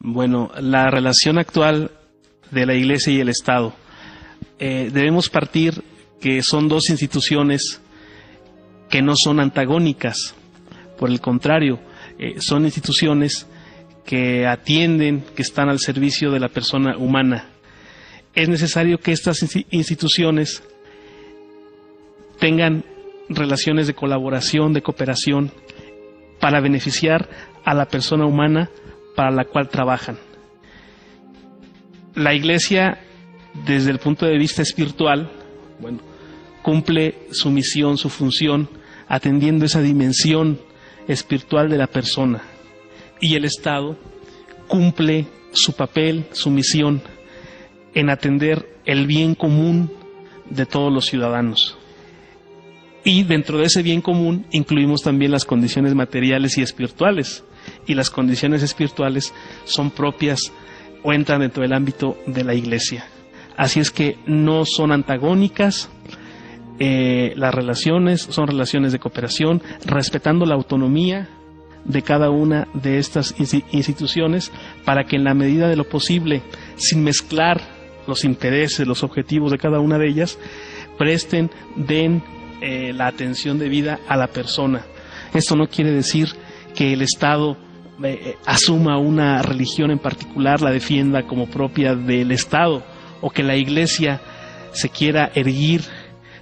Bueno, la relación actual de la Iglesia y el Estado. Debemos partir que son dos instituciones que no son antagónicas. Por el contrario, son instituciones que atienden, que están al servicio de la persona humana. Es necesario que estas instituciones tengan relaciones de colaboración, de cooperación, para beneficiar a la persona humana para la cual trabajan. La Iglesia, desde el punto de vista espiritual, cumple su misión, su función, atendiendo esa dimensión espiritual de la persona. Y el Estado cumple su papel, su misión, en atender el bien común de todos los ciudadanos. Y dentro de ese bien común incluimos también las condiciones materiales y espirituales. Y las condiciones espirituales son propias o entran dentro del ámbito de la Iglesia. Así es que no son antagónicas, las relaciones son relaciones de cooperación, respetando la autonomía de cada una de estas instituciones, para que en la medida de lo posible, sin mezclar los intereses, los objetivos de cada una de ellas, den la atención debida a la persona. Esto no quiere decir que el Estado asuma una religión en particular, la defienda como propia del Estado, o que la Iglesia se quiera erguir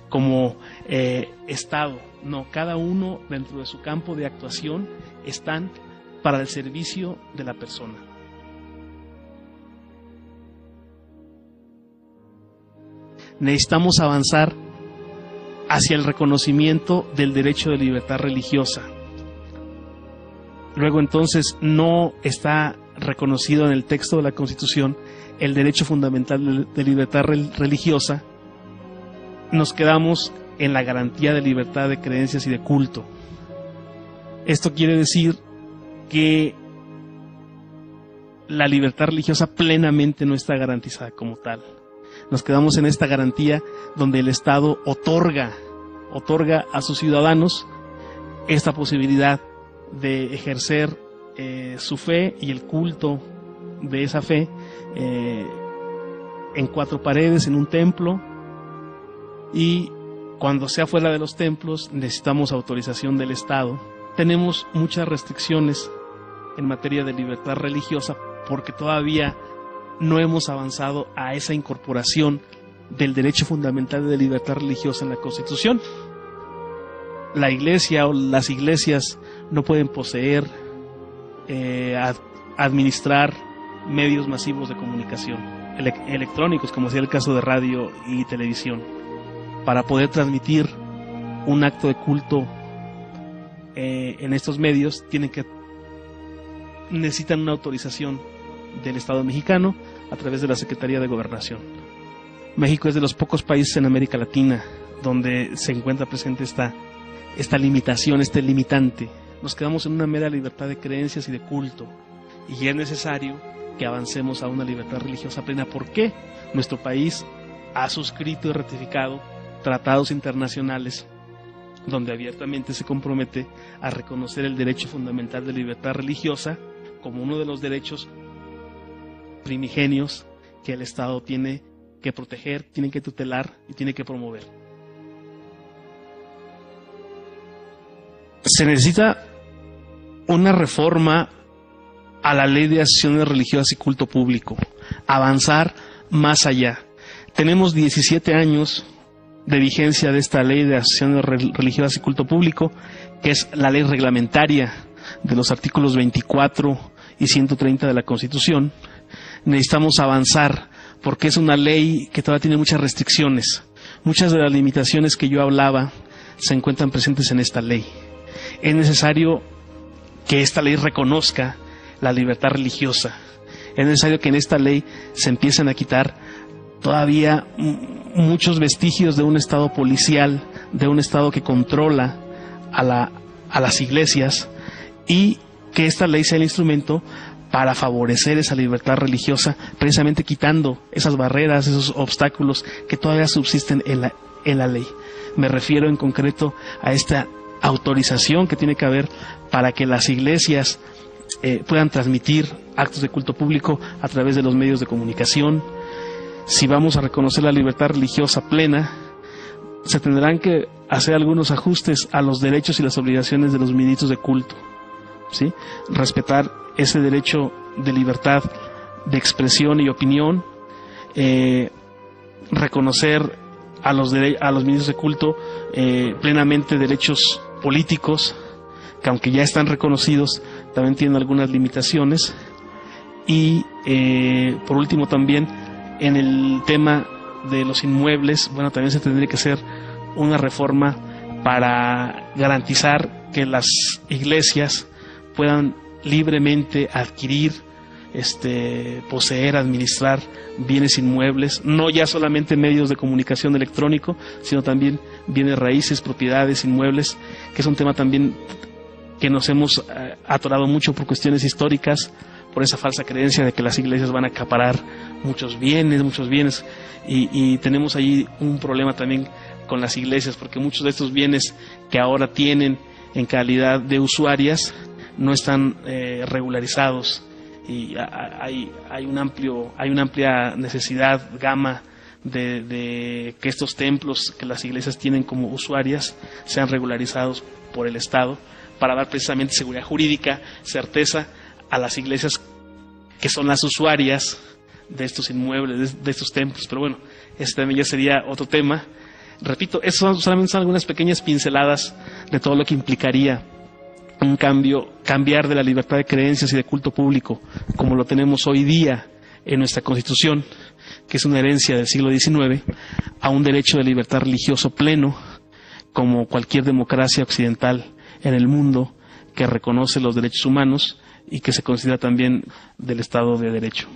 como Estado. No, cada uno dentro de su campo de actuación están para el servicio de la persona. Necesitamos avanzar hacia el reconocimiento del derecho de libertad religiosa. Luego entonces no está reconocido en el texto de la Constitución el derecho fundamental de libertad religiosa. Nos quedamos en la garantía de libertad de creencias y de culto. Esto quiere decir que la libertad religiosa plenamente no está garantizada como tal. Nos quedamos en esta garantía donde el Estado otorga a sus ciudadanos esta posibilidad de ejercer su fe y el culto de esa fe en cuatro paredes, en un templo, y cuando sea fuera de los templos necesitamos autorización del Estado. Tenemos muchas restricciones en materia de libertad religiosa porque todavía no hemos avanzado a esa incorporación del derecho fundamental de libertad religiosa en la Constitución. La Iglesia o las iglesias no pueden poseer, administrar medios masivos de comunicación electrónicos, como sea el caso de radio y televisión. Para poder transmitir un acto de culto en estos medios necesitan una autorización del Estado mexicano a través de la Secretaría de Gobernación. México es de los pocos países en América Latina donde se encuentra presente esta limitación, este limitante. Nos quedamos en una mera libertad de creencias y de culto, y es necesario que avancemos a una libertad religiosa plena. ¿Por qué? Nuestro país ha suscrito y ratificado tratados internacionales donde abiertamente se compromete a reconocer el derecho fundamental de libertad religiosa como uno de los derechos primigenios que el Estado tiene que proteger, tiene que tutelar y tiene que promover. Se necesita una reforma a la ley de asociaciones religiosas y culto público, avanzar más allá. Tenemos 17 años de vigencia de esta ley de asociaciones religiosas y culto público, que es la ley reglamentaria de los artículos 24 y 130 de la Constitución. Necesitamos avanzar porque es una ley que todavía tiene muchas restricciones. Muchas de las limitaciones que yo hablaba se encuentran presentes en esta ley. Es necesario que esta ley reconozca la libertad religiosa. Es necesario que en esta ley se empiecen a quitar todavía muchos vestigios de un Estado policial, de un Estado que controla a las iglesias, y que esta ley sea el instrumento para favorecer esa libertad religiosa, precisamente quitando esas barreras, esos obstáculos que todavía subsisten en la ley. Me refiero en concreto a esta autorización que tiene que haber para que las iglesias puedan transmitir actos de culto público a través de los medios de comunicación. Si vamos a reconocer la libertad religiosa plena, se tendrán que hacer algunos ajustes a los derechos y las obligaciones de los ministros de culto, ¿sí? Respetar ese derecho de libertad de expresión y opinión, reconocer a los ministros de culto plenamente derechos políticos, que aunque ya están reconocidos, también tienen algunas limitaciones. Y por último también, en el tema de los inmuebles, bueno, también se tendría que hacer una reforma para garantizar que las iglesias puedan libremente adquirir, poseer, administrar bienes inmuebles, no ya solamente medios de comunicación electrónico, sino también bienes raíces, propiedades, inmuebles, que es un tema también que nos hemos atorado mucho por cuestiones históricas, por esa falsa creencia de que las iglesias van a acaparar muchos bienes, y tenemos ahí un problema también con las iglesias, porque muchos de estos bienes que ahora tienen en calidad de usuarias no están regularizados, y hay una amplia necesidad, gama de que estos templos que las iglesias tienen como usuarias sean regularizados por el Estado, para dar precisamente seguridad jurídica, certeza a las iglesias que son las usuarias de estos inmuebles, de estos templos. Pero bueno, este también ya sería otro tema. Repito, esas solamente son algunas pequeñas pinceladas de todo lo que implicaría un cambiar de la libertad de creencias y de culto público, como lo tenemos hoy día en nuestra Constitución, que es una herencia del siglo XIX, a un derecho de libertad religioso pleno, como cualquier democracia occidental en el mundo que reconoce los derechos humanos y que se considera también del Estado de Derecho.